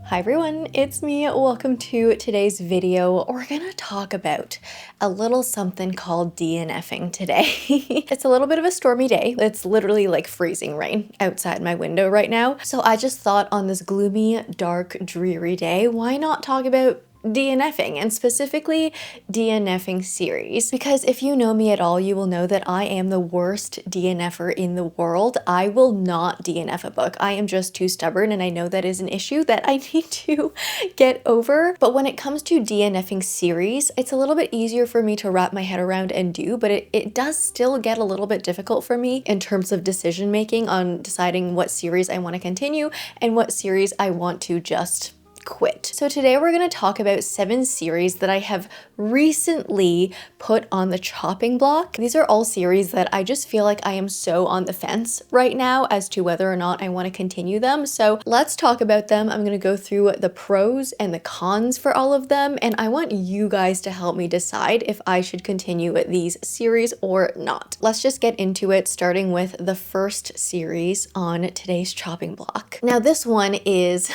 Hi everyone, it's me. Welcome to today's video. We're gonna talk about a little something called DNFing today. It's a little bit of a stormy day. It's literally like freezing rain outside my window right now. So I just thought on this gloomy, dark, dreary day, why not talk about DNFing, and specifically DNFing series, because if you know me at all, you will know that I am the worst DNFer in the world. I will not DNF a book. I am just too stubborn, and I know that is an issue that I need to get over. But when it comes to DNFing series, it's a little bit easier for me to wrap my head around and do, but it does still get a little bit difficult for me in terms of decision making on deciding what series I want to continue and what series I want to just quit. So today we're going to talk about 7 series that I have recently put on the chopping block. These are all series that I just feel like I am so on the fence right now as to whether or not I want to continue them. So let's talk about them. I'm going to go through the pros and the cons for all of them, and I want you guys to help me decide if I should continue these series or not. Let's just get into it, starting with the first series on today's chopping block. Now this one is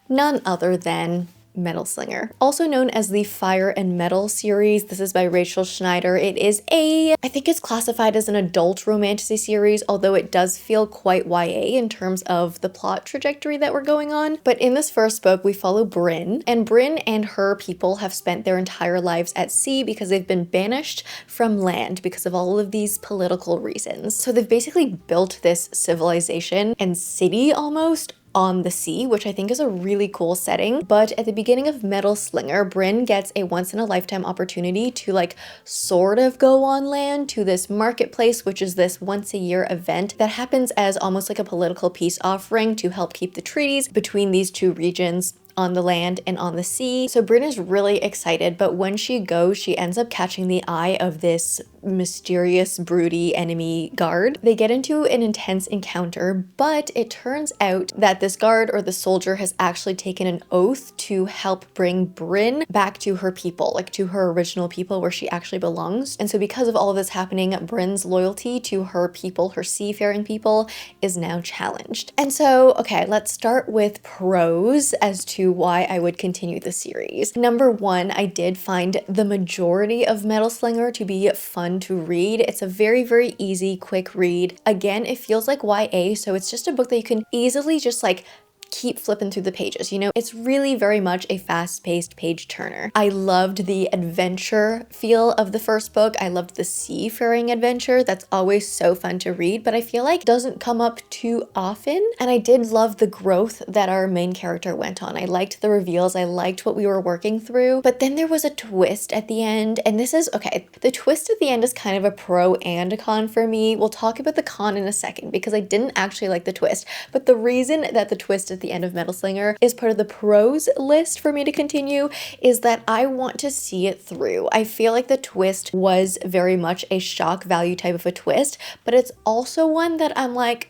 none other than Metal Slinger, also known as the Fire and Metal series. This is by Rachel Schneider. It is I think it's classified as an adult romantasy series, although it does feel quite YA in terms of the plot trajectory that we're going on. But in this first book, we follow Brynn, and Brynn and her people have spent their entire lives at sea because they've been banished from land because of all of these political reasons. So they've basically built this civilization and city almost on the sea, which I think is a really cool setting. But at the beginning of Metal Slinger, Brynn gets a once-in-a-lifetime opportunity to like sort of go on land to this marketplace, which is this once-a-year event that happens as almost like a political peace offering to help keep the treaties between these two regions on the land and on the sea. So Brynn is really excited, but when she goes, she ends up catching the eye of this mysterious, broody enemy guard. They get into an intense encounter, but it turns out that this guard or the soldier has actually taken an oath to help bring Brynn back to her people, like to her original people where she actually belongs. And so because of all of this happening, Brynn's loyalty to her people, her seafaring people, is now challenged. And so, okay, let's start with pros as to why I would continue the series. Number one, I did find the majority of Metal Slinger to be fun to read. It's a very, very easy, quick read. Again, it feels like YA, so it's just a book that you can easily just like keep flipping through the pages. You know, it's really very much a fast-paced page turner. I loved the adventure feel of the first book. I loved the seafaring adventure. That's always so fun to read, but I feel like doesn't come up too often. And I did love the growth that our main character went on. I liked the reveals. I liked what we were working through, but then there was a twist at the end, and this is, okay, the twist at the end is kind of a pro and a con for me. We'll talk about the con in a second because I didn't actually like the twist, but the reason that the twist at the end of Metal Slinger is part of the pros list for me to continue is that I want to see it through. I feel like the twist was very much a shock value type of a twist, but it's also one that I'm like,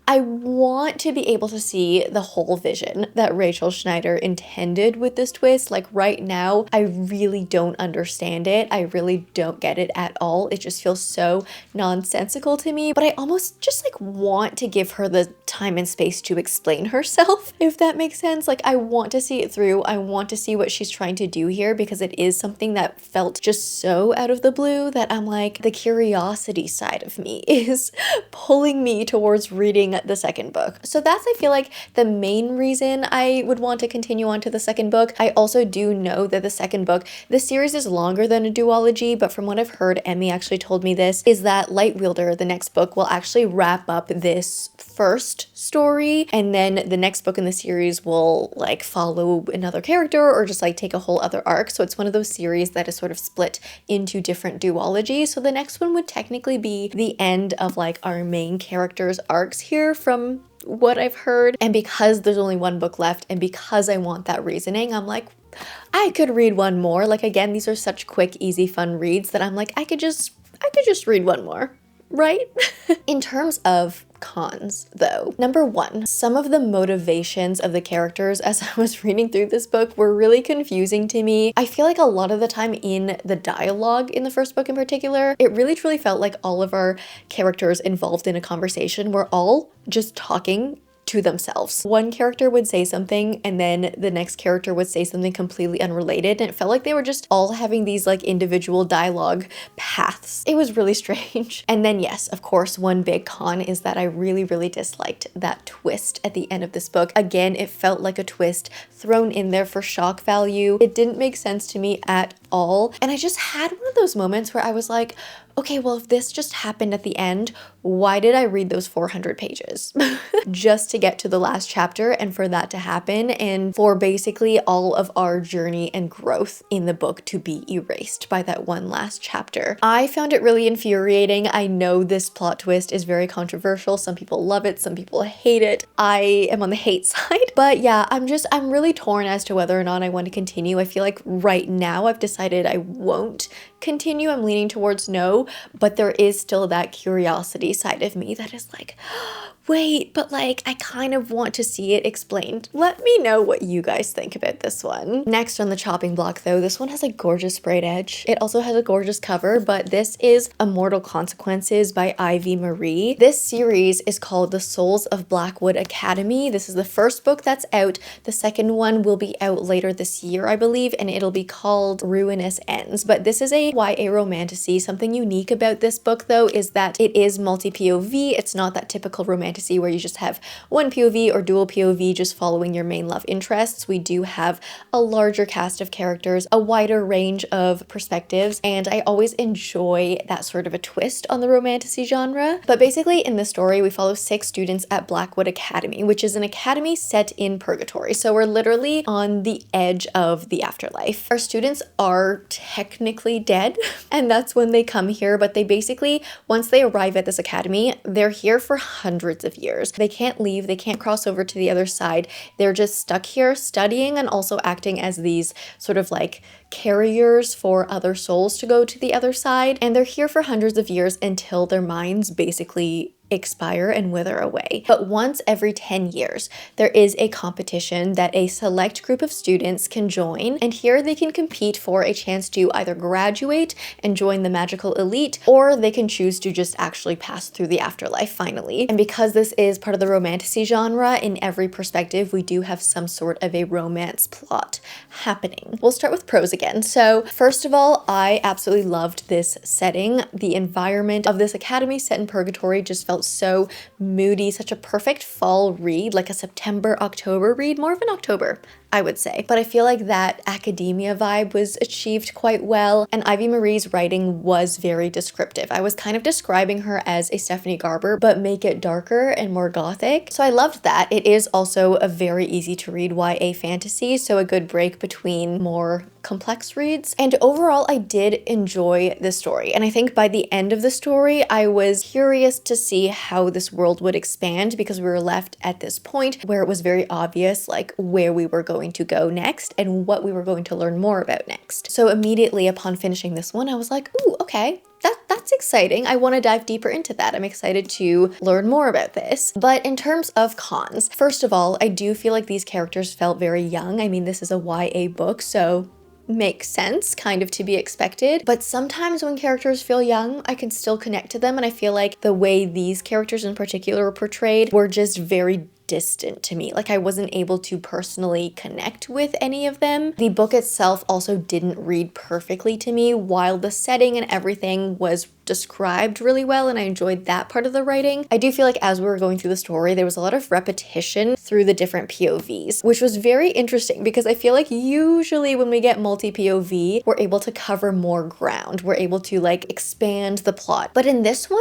I want to be able to see the whole vision that Rachel Schneider intended with this twist. Like right now, I really don't understand it. I really don't get it at all. It just feels so nonsensical to me, but I almost just like want to give her the time and space to explain herself, if that makes sense. Like I want to see it through. I want to see what she's trying to do here because it is something that felt just so out of the blue that I'm like, the curiosity side of me is pulling me towards reading the second book. So that's, I feel like, the main reason I would want to continue on to the second book. I also do know that the second book, the series is longer than a duology, but from what I've heard, Emmy actually told me this, is that Lightwielder, the next book, will actually wrap up this first story, and then the next book in the series will like follow another character or just like take a whole other arc. So it's one of those series that is sort of split into different duologies. So the next one would technically be the end of like our main character's arcs here from what I've heard. And because there's only one book left and because I want that reasoning, I'm like, I could read one more. Like again, these are such quick, easy, fun reads that I'm like, I could just read one more, right? In terms of cons though, number one, some of the motivations of the characters as I was reading through this book were really confusing to me. I feel like a lot of the time in the dialogue in the first book in particular, it really truly felt like all of our characters involved in a conversation were all just talking to themselves. One character would say something and then the next character would say something completely unrelated, and it felt like they were just all having these like individual dialogue paths. It was really strange. And then yes, of course, one big con is that I really disliked that twist at the end of this book. Again, it felt like a twist thrown in there for shock value. It didn't make sense to me at all. And I just had one of those moments where I was like, okay, well, if this just happened at the end, why did I read those 400 pages? Just to get to the last chapter and for that to happen, and for basically all of our journey and growth in the book to be erased by that one last chapter. I found it really infuriating. I know this plot twist is very controversial. Some people love it, some people hate it. I am on the hate side. But yeah, I'm really torn as to whether or not I want to continue. I feel like right now I've decided I won't continue. I'm leaning towards no, but there is still that curiosity side of me that is like, wait, but like I kind of want to see it explained. Let me know what you guys think about this one. Next on the chopping block though, this one has a gorgeous sprayed edge. It also has a gorgeous cover, but this is Immortal Consequences by Ivy Marie. This series is called The Souls of Blackwood Academy. This is the first book that's out. The second one will be out later this year, I believe, and it'll be called Ruinous Ends. But this is a YA romantasy. Something unique about this book though is that it is multi-POV. It's not that typical romantasy where you just have one POV or dual POV just following your main love interests. We do have a larger cast of characters, a wider range of perspectives, and I always enjoy that sort of a twist on the romantasy genre. But basically in this story, we follow 6 students at Blackwood Academy, which is an academy set in purgatory. So we're literally on the edge of the afterlife. Our students are technically dead, and that's when they come here, but they basically, once they arrive at this academy, they're here for hundreds of years. They can't leave, they can't cross over to the other side. They're just stuck here studying and also acting as these sort of like carriers for other souls to go to the other side. And they're here for hundreds of years until their minds basically expire and wither away. But once every 10 years, there is a competition that a select group of students can join, and here they can compete for a chance to either graduate and join the magical elite, or they can choose to just actually pass through the afterlife finally. And because this is part of the romantasy genre, in every perspective, we do have some sort of a romance plot happening. We'll start with prose again. So first of all, I absolutely loved this setting. The environment of this academy set in purgatory just felt so moody, such a perfect fall read, like a September, October read, more of an October, I would say. But I feel like that academia vibe was achieved quite well, and Ivy Marie's writing was very descriptive. I was kind of describing her as a Stephanie Garber, but make it darker and more gothic. So I loved that. It is also a very easy to read YA fantasy, so a good break between more complex reads. And overall, I did enjoy the story. And I think by the end of the story, I was curious to see how this world would expand, because we were left at this point where it was very obvious like where we were going to go next and what we were going to learn more about next. So immediately upon finishing this one, I was like, ooh, okay, that's exciting. I want to dive deeper into that. I'm excited to learn more about this. But in terms of cons, first of all, I do feel like these characters felt very young. I mean, this is a YA book, so makes sense, kind of to be expected. But sometimes when characters feel young, I can still connect to them, and I feel like the way these characters in particular were portrayed were just very distant to me. Like I wasn't able to personally connect with any of them. The book itself also didn't read perfectly to me, while the setting and everything was described really well, and I enjoyed that part of the writing. I do feel like as we were going through the story, there was a lot of repetition through the different POVs, which was very interesting because I feel like usually when we get multi-POV, we're able to cover more ground. We're able to like expand the plot. But in this one,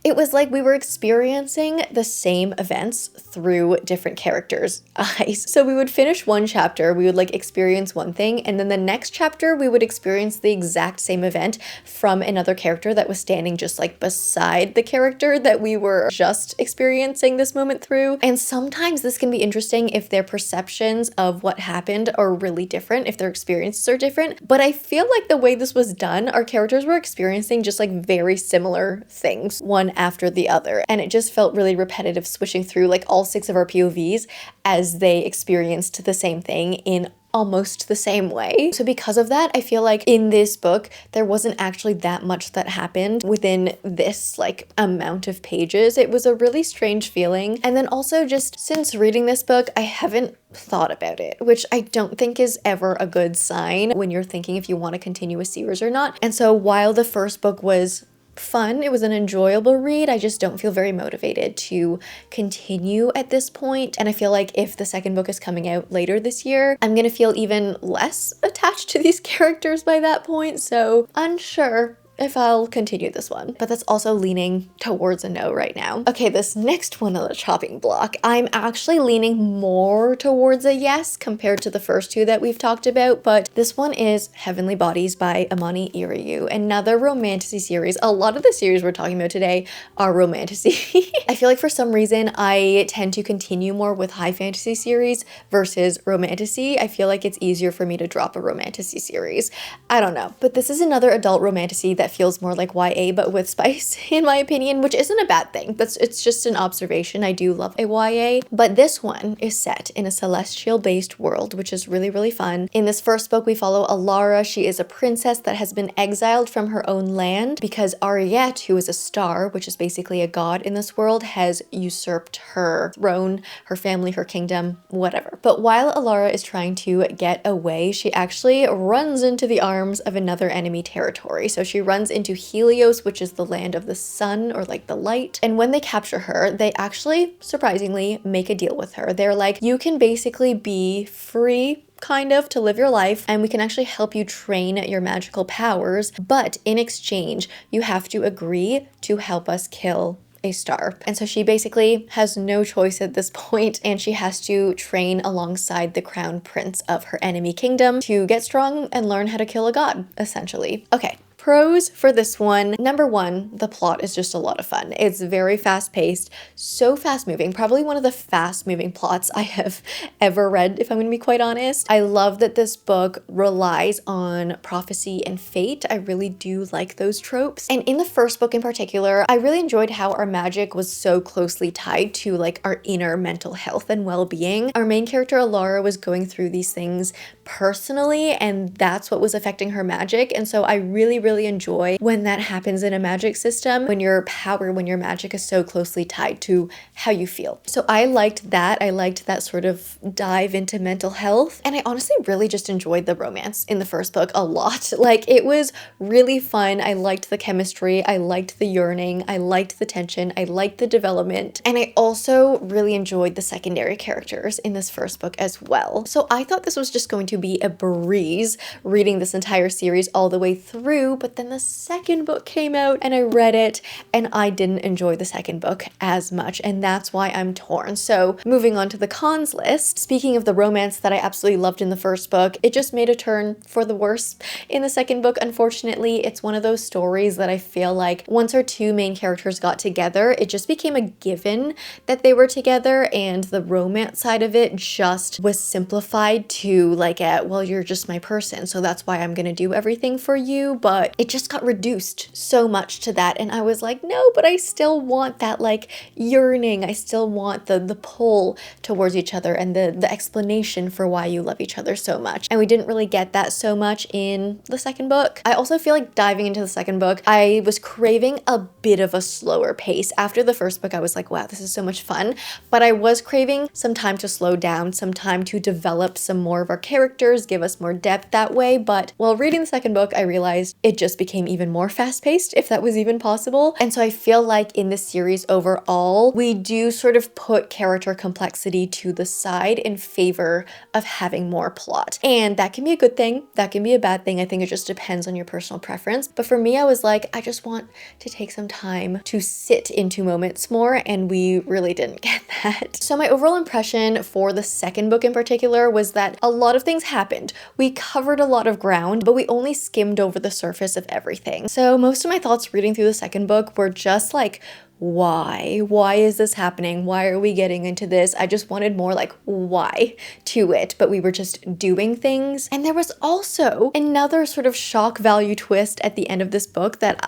it was like we were experiencing the same events through different characters' eyes. So we would finish one chapter, we would like experience one thing, and then the next chapter we would experience the exact same event from another character that was standing just like beside the character that we were just experiencing this moment through. And sometimes this can be interesting if their perceptions of what happened are really different, if their experiences are different. But I feel like the way this was done, our characters were experiencing just like very similar things, one after the other. And it just felt really repetitive switching through like all 6 of our POVs as they experienced the same thing in almost the same way. So because of that, I feel like in this book, there wasn't actually that much that happened within this like amount of pages. It was a really strange feeling. And then also just since reading this book, I haven't thought about it, which I don't think is ever a good sign when you're thinking if you want to continue a series or not. And so while the first book was fun, it was an enjoyable read, I just don't feel very motivated to continue at this point. And I feel like if the second book is coming out later this year, I'm gonna feel even less attached to these characters by that point. So unsure if I'll continue this one, but that's also leaning towards a no right now. Okay, this next one on the chopping block, I'm actually leaning more towards a yes compared to the first two that we've talked about, but this one is Heavenly Bodies by Imani Erriu, another romantasy series. A lot of the series we're talking about today are romantasy. I feel like for some reason I tend to continue more with high fantasy series versus romantasy. I feel like it's easier for me to drop a romantasy series. I don't know, but this is another adult romantasy that feels more like YA but with spice in my opinion, which isn't a bad thing. It's just an observation. I do love a YA, but this one is set in a celestial based world, which is really fun. In this first book, we follow Alara. She is a princess that has been exiled from her own land because Ariette, who is a star, which is basically a god in this world, has usurped her throne, her family, her kingdom, whatever. But while Alara is trying to get away, she actually runs into the arms of another enemy territory. So she runs into Helios, which is the land of the sun or like the light. And when they capture her, they actually surprisingly make a deal with her. They're like, you can basically be free kind of to live your life, and we can actually help you train your magical powers, but in exchange you have to agree to help us kill a star. And so she basically has no choice at this point, and she has to train alongside the crown prince of her enemy kingdom to get strong and learn how to kill a god, essentially. Okay. Pros for this one. Number one, the plot is just a lot of fun. It's very fast-paced, so fast-moving, probably one of the fast-moving plots I have ever read, if I'm going to be quite honest. I love that this book relies on prophecy and fate. I really do like those tropes. And in the first book in particular, I really enjoyed how our magic was so closely tied to like our inner mental health and well-being. Our main character, Alara, was going through these things personally, and that's what was affecting her magic. And so I really enjoy when that happens in a magic system, when your power, when your magic is so closely tied to how you feel. So I liked that. I liked that sort of dive into mental health. And I honestly really just enjoyed the romance in the first book a lot. Like, it was really fun. I liked the chemistry. I liked the yearning. I liked the tension. I liked the development. And I also really enjoyed the secondary characters in this first book as well. So I thought this was just going to be a breeze reading this entire series all the way through, but then the second book came out and I read it and I didn't enjoy the second book as much, and that's why I'm torn. So moving on to the cons list, speaking of the romance that I absolutely loved in the first book, it just made a turn for the worse in the second book. Unfortunately, it's one of those stories that I feel like once our two main characters got together, it just became a given that they were together, and the romance side of it just was simplified to like, well, you're just my person, so that's why I'm gonna do everything for you. But it just got reduced so much to that, and I was like, no, but I still want that like yearning. I still want the pull towards each other and the explanation for why you love each other so much. And we didn't really get that so much in the second book. I also feel like diving into the second book, I was craving a bit of a slower pace. After the first book, I was like, wow, this is so much fun, but I was craving some time to slow down, some time to develop some more of our characters, give us more depth that way. But while reading the second book, I realized it just became even more fast-paced, if that was even possible. And so I feel like in this series overall, we do sort of put character complexity to the side in favor of having more plot. And that can be a good thing, that can be a bad thing. I think it just depends on your personal preference. But for me, I was like, I just want to take some time to sit into moments more, and we really didn't get that. So my overall impression for the second book in particular was that a lot of things happened. We covered a lot of ground, but we only skimmed over the surface of everything. So most of my thoughts reading through the second book were just like, why? Why is this happening? Why are we getting into this? I just wanted more like why to it, but we were just doing things. And there was also another sort of shock value twist at the end of this book that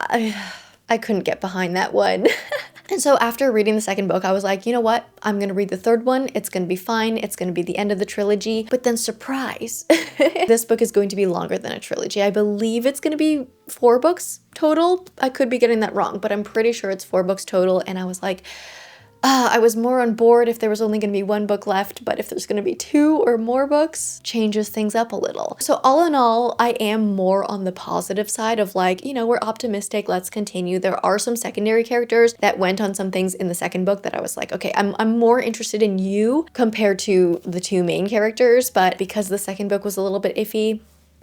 I couldn't get behind that one. And so after reading the second book, I was like, you know what? I'm gonna read the third one. It's gonna be fine. It's gonna be the end of the trilogy. But then surprise, this book is going to be longer than a trilogy. I believe it's gonna be 4 books total. I could be getting that wrong, but I'm pretty sure it's 4 books total. And I was like, I was more on board if there was only going to be 1 book left, but if there's going to be 2 or more books, changes things up a little. So all in all, I am more on the positive side of like, you know, we're optimistic, let's continue. There are some secondary characters that went on some things in the second book that I was like, okay, I'm more interested in you compared to the 2 main characters, but because the second book was a little bit iffy,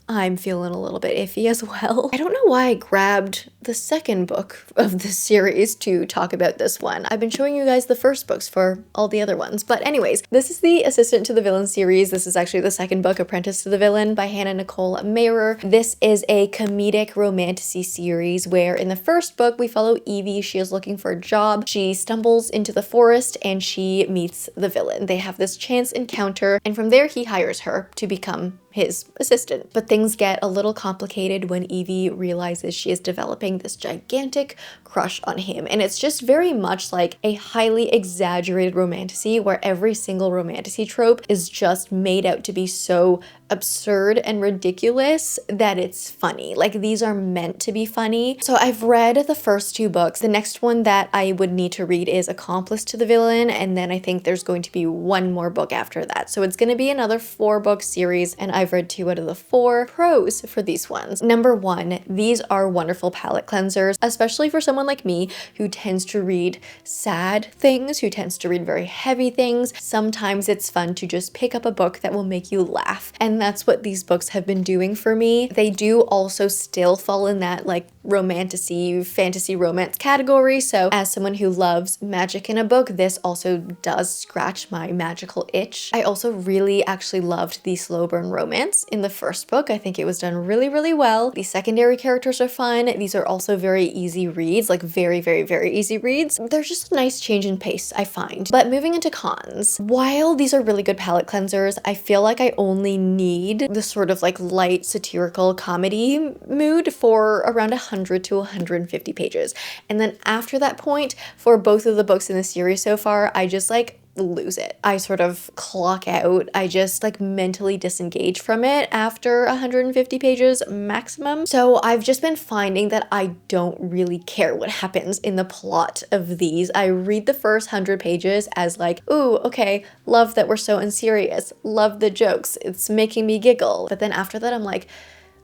I'm feeling a little bit iffy as well. I don't know why I grabbed the second book of this series to talk about this one. I've been showing you guys the first books for all the other ones. But anyways, this is the Assistant to the Villain series. This is actually the second book, Apprentice to the Villain by Nicole Maehrer. This is a comedic romantasy series where in the first book we follow Evie. She is looking for a job. She stumbles into the forest and she meets the villain. They have this chance encounter and from there he hires her to become his assistant. But things get a little complicated when Evie realizes she is developing this gigantic crush on him. And it's just very much like a highly exaggerated romantasy where every single romantasy trope is just made out to be so absurd and ridiculous that it's funny. Like these are meant to be funny. So I've read the first 2 books. The next one that I would need to read is Accomplice to the Villain, and then I think there's going to be 1 more book after that. So it's going to be another 4-book series, and I've read 2 out of the 4. Pros for these ones. Number 1, these are wonderful palate cleansers, especially for someone like me who tends to read sad things, who tends to read very heavy things. Sometimes it's fun to just pick up a book that will make you laugh, and that's what these books have been doing for me. They do also still fall in that like romantasy, fantasy romance category. So as someone who loves magic in a book, this also does scratch my magical itch. I also really actually loved the slow burn romance in the first book. I think it was done really, really well. The secondary characters are fun. These are also very easy reads, like very, very, very easy reads. They're just a nice change in pace, I find. But moving into cons, while these are really good palate cleansers, I feel like I only need the sort of like light satirical comedy mood for around 100 to 150 pages. And then after that point, for both of the books in the series so far, I just like lose it. I sort of clock out. I just like mentally disengage from it after 150 pages maximum. So I've just been finding that I don't really care what happens in the plot of these. I read the first 100 pages as like, ooh, okay, love that we're so unserious. Love the jokes. It's making me giggle. But then after that, I'm like,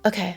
okay,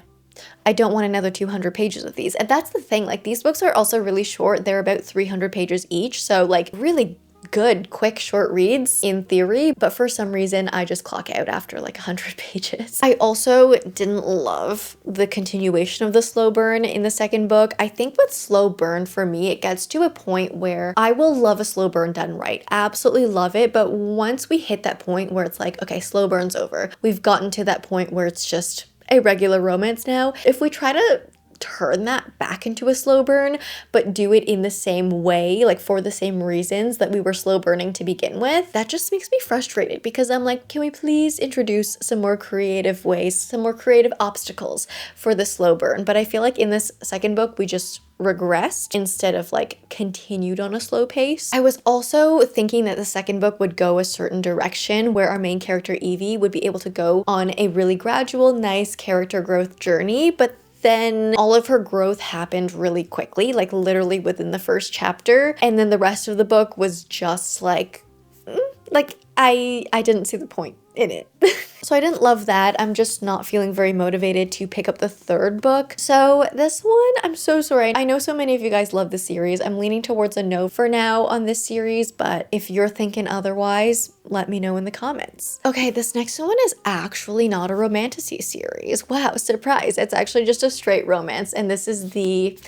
I don't want another 200 pages of these. And that's the thing, like these books are also really short. They're about 300 pages each. So like really good, quick, short reads in theory, but for some reason I just clock out after like 100 pages. I also didn't love the continuation of the slow burn in the second book. I think with slow burn for me, it gets to a point where I will love a slow burn done right. Absolutely love it, but once we hit that point where it's like, okay, slow burn's over. We've gotten to that point where it's just a regular romance now. If we try to turn that back into a slow burn, but do it in the same way, like for the same reasons that we were slow burning to begin with, that just makes me frustrated because I'm like, can we please introduce some more creative ways, some more creative obstacles for the slow burn? But I feel like in this second book, we just regressed instead of like continued on a slow pace. I was also thinking that the second book would go a certain direction where our main character Evie would be able to go on a really gradual, nice character growth journey, but then all of her growth happened really quickly, like literally within the first chapter. And then the rest of the book was just like I didn't see the point in it. So I didn't love that. I'm just not feeling very motivated to pick up the third book. So this one, I'm so sorry. I know so many of you guys love the series. I'm leaning towards a no for now on this series, but if you're thinking otherwise, let me know in the comments. Okay, this next one is actually not a romantasy series. Wow, surprise. It's actually just a straight romance, and this is the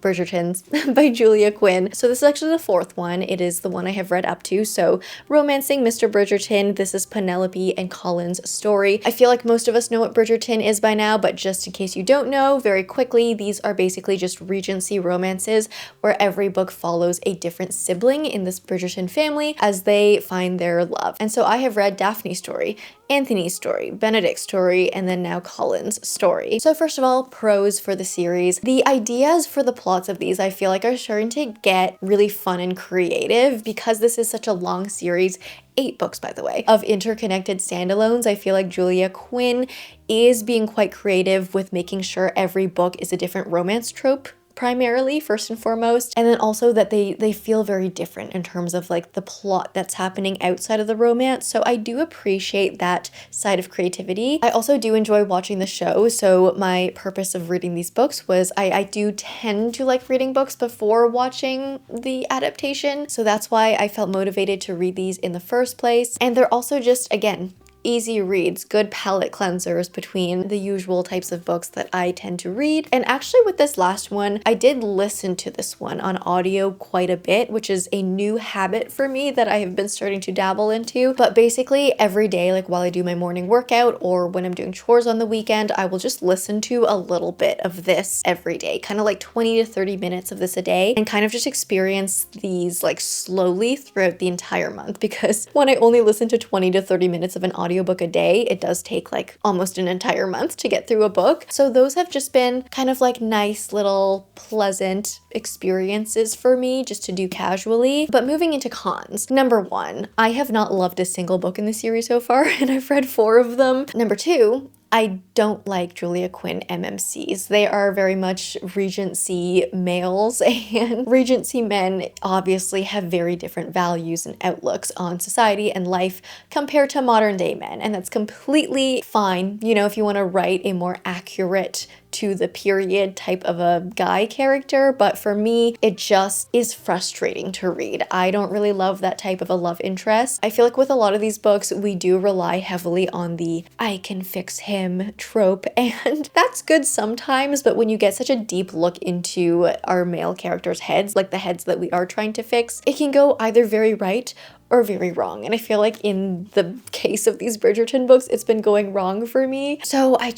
Bridgertons by Julia Quinn. So this is actually the fourth one. It is the one I have read up to. So Romancing Mr. Bridgerton. This is Penelope and Colin's story. I feel like most of us know what Bridgerton is by now, but just in case you don't know, very quickly, these are basically just Regency romances where every book follows a different sibling in this Bridgerton family as they find their love. And so I have read Daphne's story, Anthony's story, Benedict's story, and then now Colin's story. So first of all, pros for the series. The ideas for the plot plots of these I feel like are starting to get really fun and creative because this is such a long series. 8 books, by the way, of interconnected standalones. I feel like Julia Quinn is being quite creative with making sure every book is a different romance trope, primarily, first and foremost, and then also that they feel very different in terms of like the plot that's happening outside of the romance. So I do appreciate that side of creativity. I also do enjoy watching the show, so my purpose of reading these books was I do tend to like reading books before watching the adaptation, so that's why I felt motivated to read these in the first place. And they're also just, again, easy reads, good palate cleansers between the usual types of books that I tend to read. And actually with this last one, I did listen to this one on audio quite a bit, which is a new habit for me that I have been starting to dabble into. But basically every day, like while I do my morning workout or when I'm doing chores on the weekend, I will just listen to a little bit of this every day, kind of like 20 to 30 minutes of this a day, and kind of just experience these like slowly throughout the entire month, because when I only listen to 20 to 30 minutes of an audiobook a day, it does take like almost an entire month to get through a book. So those have just been kind of like nice little pleasant experiences for me just to do casually. But moving into cons, number 1, I have not loved a single book in the series so far, and I've read 4 of them. Number 2, I don't like Julia Quinn MMCs. They are very much Regency males, and Regency men obviously have very different values and outlooks on society and life compared to modern day men, and that's completely fine, you know, if you want to write a more accurate to the period type of a guy character, but for me, it just is frustrating to read. I don't really love that type of a love interest. I feel like with a lot of these books, we do rely heavily on the I can fix him trope, and that's good sometimes, but when you get such a deep look into our male characters' heads, like the heads that we are trying to fix, it can go either very right or very wrong. And I feel like in the case of these Bridgerton books, it's been going wrong for me. So I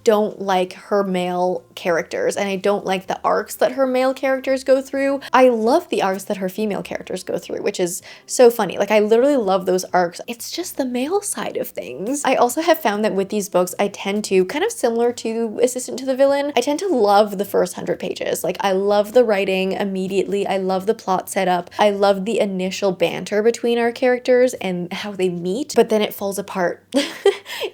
don't like her male characters, and I don't like the arcs that her male characters go through. I love the arcs that her female characters go through, which is so funny. Like I literally love those arcs. It's just the male side of things. I also have found that with these books, I tend to, kind of similar to Assistant to the Villain, I tend to love the first 100 pages. Like I love the writing immediately. I love the plot setup. I love the initial banter between our characters and how they meet, but then it falls apart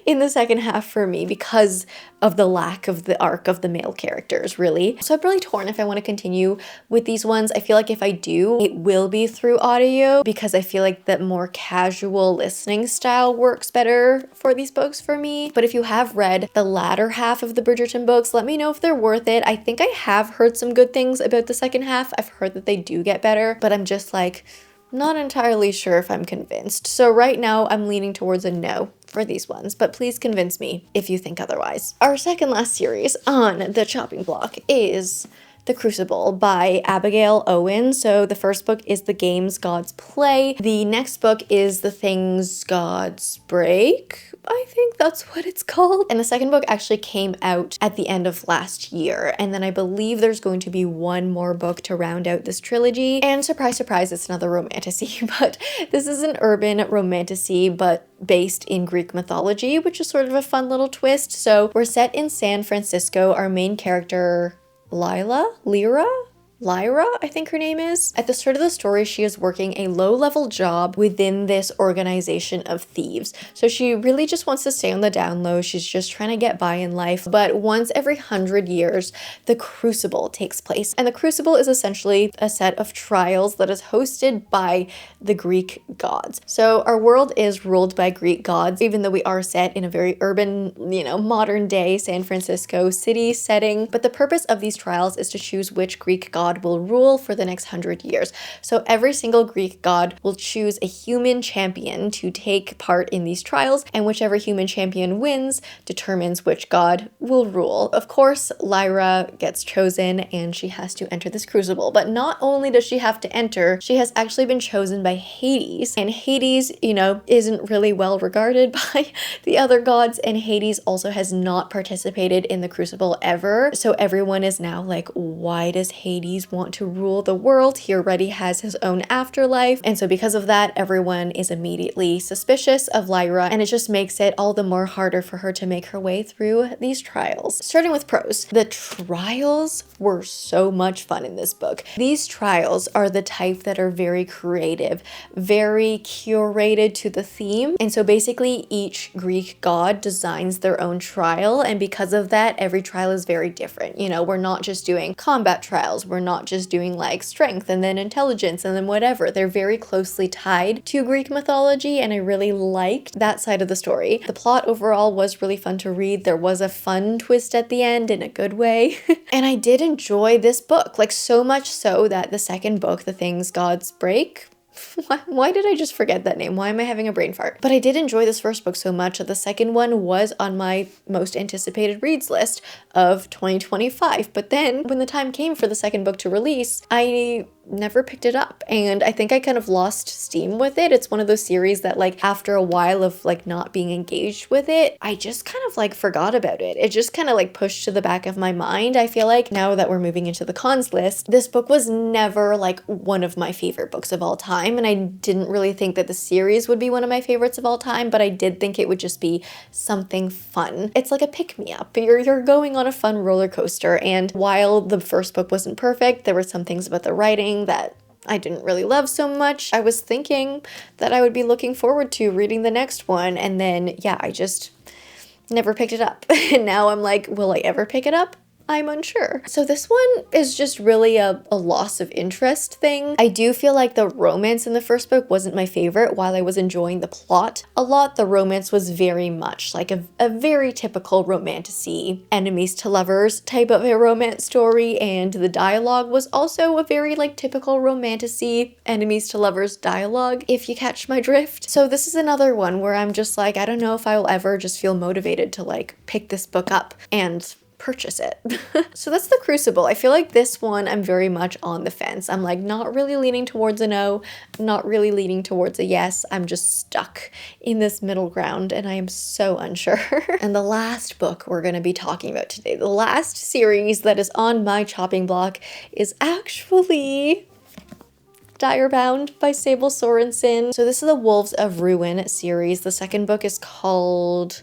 in the second half for me because of the lack of the arc of the male characters, really. So I'm really torn if I want to continue with these ones. I feel like if I do, it will be through audio because I feel like that more casual listening style works better for these books for me. But if you have read the latter half of the Bridgerton books, let me know if they're worth it. I think I have heard some good things about the second half. I've heard that they do get better, but I'm just like, not entirely sure if I'm convinced. So right now I'm leaning towards a no for these ones, but please convince me if you think otherwise. Our second last series on the chopping block is The Crucible by Abigail Owen. So the first book is The Games Gods Play. The next book is The Things Gods Break. I think that's what it's called. And the second book actually came out at the end of last year. And then I believe there's going to be one more book to round out this trilogy. And surprise, surprise, it's another romantasy, but this is an urban romantasy, but based in Greek mythology, which is sort of a fun little twist. So we're set in San Francisco. Our main character, Lyra, I think her name is. At the start of the story, she is working a low-level job within this organization of thieves. So she really just wants to stay on the down low. She's just trying to get by in life. But once every 100 years, the Crucible takes place. And the Crucible is essentially a set of trials that is hosted by the Greek gods. So our world is ruled by Greek gods, even though we are set in a very urban, modern day San Francisco city setting. But the purpose of these trials is to choose which Greek god will rule for the next 100 years. So every single Greek god will choose a human champion to take part in these trials, and whichever human champion wins determines which god will rule. Of course, Lyra gets chosen and she has to enter this crucible, but not only does she have to enter, she has actually been chosen by Hades, and Hades, isn't really well regarded by the other gods, and Hades also has not participated in the crucible ever. So everyone is now like, why does Hades babies want to rule the world. He already has his own afterlife. And so because of that, everyone is immediately suspicious of Lyra, and it just makes it all the more harder for her to make her way through these trials. Starting with prose, the trials were so much fun in this book. These trials are the type that are very creative, very curated to the theme. And so basically each Greek god designs their own trial, and because of that, every trial is very different. You know, we're not just doing combat trials, we're not just doing like strength and then intelligence and then whatever. They're very closely tied to Greek mythology, and I really liked that side of the story. The plot overall was really fun to read. There was a fun twist at the end in a good way. And I did enjoy this book, like so much so that the second book, The Things Gods Break, why did I just forget that name? Why am I having a brain fart? But I did enjoy this first book so much that the second one was on my most anticipated reads list of 2025. But then when the time came for the second book to release, I never picked it up, and I think I kind of lost steam with it. It's one of those series that like after a while of like not being engaged with it, I just kind of like forgot about it. It just kind of like pushed to the back of my mind. I feel like now that we're moving into the cons list, this book was never like one of my favorite books of all time, and I didn't really think that the series would be one of my favorites of all time, but I did think it would just be something fun. It's like a pick-me-up. You're going on a fun roller coaster, and while the first book wasn't perfect, there were some things about the writing that I didn't really love so much. I was thinking that I would be looking forward to reading the next one, and then yeah, I just never picked it up. And now I'm like, will I ever pick it up? I'm unsure. So this one is just really a loss of interest thing. I do feel like the romance in the first book wasn't my favorite. While I was enjoying the plot a lot, the romance was very much like a very typical romantasy, enemies to lovers type of a romance story, and the dialogue was also a very like typical romantasy, enemies to lovers dialogue, if you catch my drift. So this is another one where I'm just like, I don't know if I will ever just feel motivated to like pick this book up and purchase it. So that's The Crucible. I feel like this one I'm very much on the fence. I'm like not really leaning towards a no, not really leaning towards a yes. I'm just stuck in this middle ground, and I am so unsure. And the last book we're going to be talking about today, the last series that is on my chopping block, is actually Direbound by Sable Sorensen. So this is the Wolves of Ruin series. The second book is called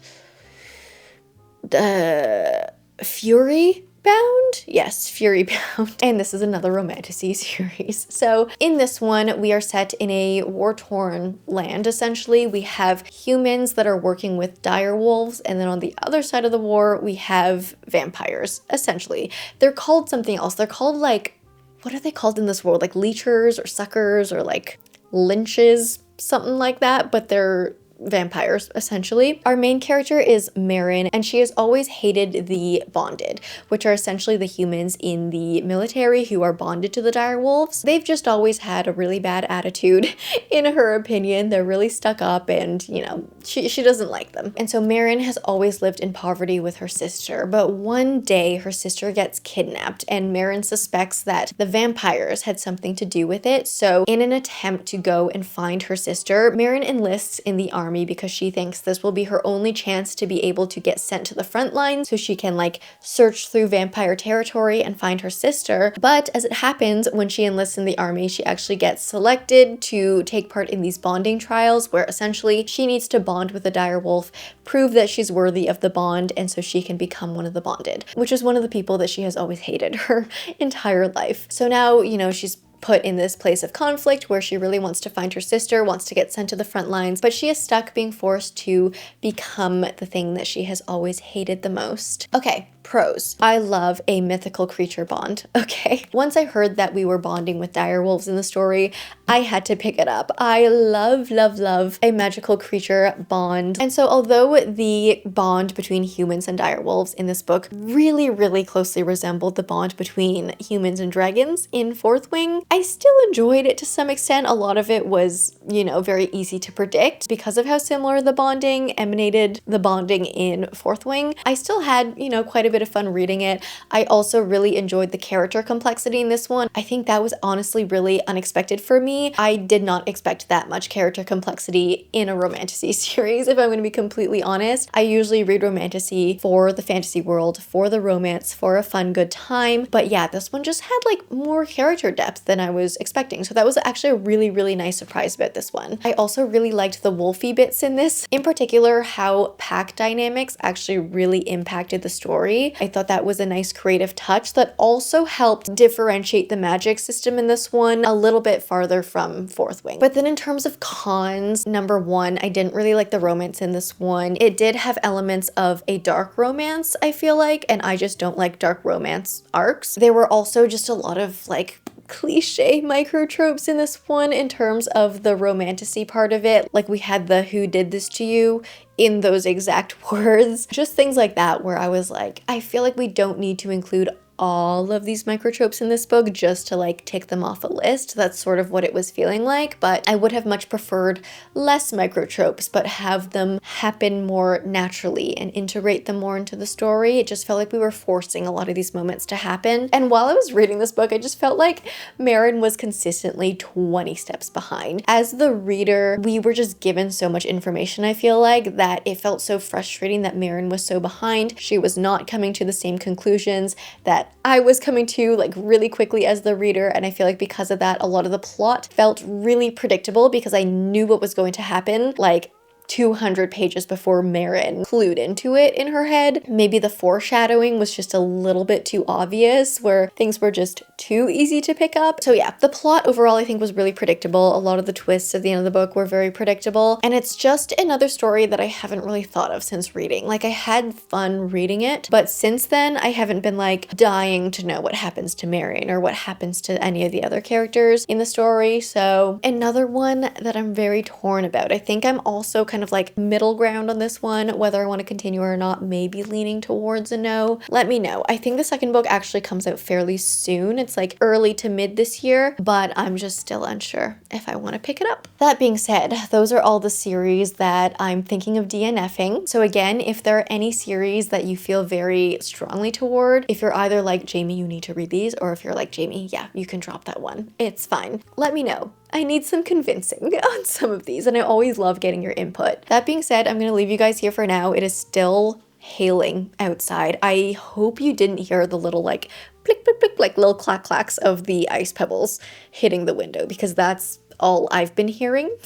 Fury Bound? Yes, Fury Bound. And this is another romantasy series. So in this one, we are set in a war-torn land. Essentially, we have humans that are working with dire wolves, and then on the other side of the war, we have vampires, essentially. They're called something else. They're called like, what are they called in this world? Like leechers or suckers or like lynches, something like that, but they're vampires, essentially. Our main character is Maehrer, and she has always hated the bonded, which are essentially the humans in the military who are bonded to the dire wolves. They've just always had a really bad attitude, in her opinion. They're really stuck up, and you know, she doesn't like them. And so Maehrer has always lived in poverty with her sister, but one day her sister gets kidnapped, and Maehrer suspects that the vampires had something to do with it. So in an attempt to go and find her sister, Maehrer enlists in the army because she thinks this will be her only chance to be able to get sent to the front lines so she can like search through vampire territory and find her sister. But as it happens, when she enlists in the army, she actually gets selected to take part in these bonding trials, where essentially she needs to bond with a dire wolf, prove that she's worthy of the bond, and so she can become one of the bonded, which is one of the people that she has always hated her entire life. So now, you know, she's put in this place of conflict where she really wants to find her sister, wants to get sent to the front lines, but she is stuck being forced to become the thing that she has always hated the most. Okay, pros. I love a mythical creature bond, okay? Once I heard that we were bonding with dire wolves in the story, I had to pick it up. I love, love, love a magical creature bond. And so although the bond between humans and dire wolves in this book really, really closely resembled the bond between humans and dragons in Fourth Wing, I still enjoyed it to some extent. A lot of it was, you know, very easy to predict because of how similar the bonding emanated the bonding in Fourth Wing. I still had, you know, quite a bit bit of fun reading it. I also really enjoyed the character complexity in this one. I think that was honestly really unexpected for me. I did not expect that much character complexity in a romantasy series, if I'm going to be completely honest. I usually read romantasy for the fantasy world, for the romance, for a fun, good time. But yeah, this one just had like more character depth than I was expecting. So that was actually a really, really nice surprise about this one. I also really liked the wolfy bits in this, in particular how pack dynamics actually really impacted the story. I thought that was a nice creative touch that also helped differentiate the magic system in this one a little bit farther from Fourth Wing. But then in terms of cons, number one, I didn't really like the romance in this one. It did have elements of a dark romance, I feel like, and I just don't like dark romance arcs. There were also just a lot of like cliche microtropes in this one in terms of the romantasy part of it. Like we had the "who did this to you" in those exact words. Just things like that where I was like, I feel like we don't need to include all of these microtropes in this book just to like tick them off a list. That's sort of what it was feeling like, but I would have much preferred less microtropes, but have them happen more naturally and integrate them more into the story. It just felt like we were forcing a lot of these moments to happen. And while I was reading this book, I just felt like Maehrer was consistently 20 steps behind. As the reader, we were just given so much information, I feel like, that it felt so frustrating that Maehrer was so behind. She was not coming to the same conclusions that I was coming to like really quickly as the reader, and I feel like because of that, a lot of the plot felt really predictable because I knew what was going to happen like 200 pages before Maehrer clued into it in her head. Maybe the foreshadowing was just a little bit too obvious, where things were just too easy to pick up. So yeah, the plot overall I think was really predictable. A lot of the twists at the end of the book were very predictable, and it's just another story that I haven't really thought of since reading. Like, I had fun reading it, but since then I haven't been like dying to know what happens to Maehrer or what happens to any of the other characters in the story. So another one that I'm very torn about. I think I'm also kind of like middle ground on this one, whether I want to continue or not, maybe leaning towards a no. Let me know. I think the second book actually comes out fairly soon. It's like early to mid this year, but I'm just still unsure if I want to pick it up. That being said, those are all the series that I'm thinking of DNFing. So again, if there are any series that you feel very strongly toward, if you're either like, Jamie, you need to read these, or if you're like, Jamie, yeah, you can drop that one, it's fine. Let me know. I need some convincing on some of these, and I always love getting your input. That being said, I'm going to leave you guys here for now. It is still hailing outside. I hope you didn't hear the little like blick, blick, blick, like little clack clacks of the ice pebbles hitting the window, because that's all I've been hearing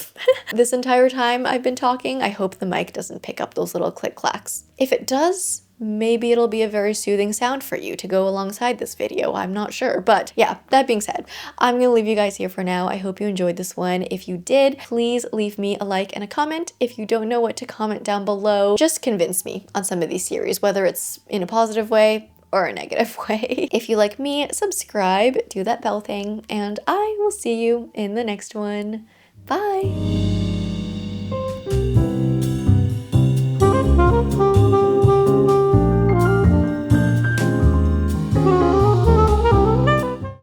this entire time I've been talking. I hope the mic doesn't pick up those little click clacks. If it does, maybe it'll be a very soothing sound for you to go alongside this video. I'm not sure. But yeah, that being said, I'm going to leave you guys here for now. I hope you enjoyed this one. If you did, please leave me a like and a comment. If you don't know what to comment down below, just convince me on some of these series, whether it's in a positive way or a negative way. If you like me, subscribe, do that bell thing, and I will see you in the next one. Bye!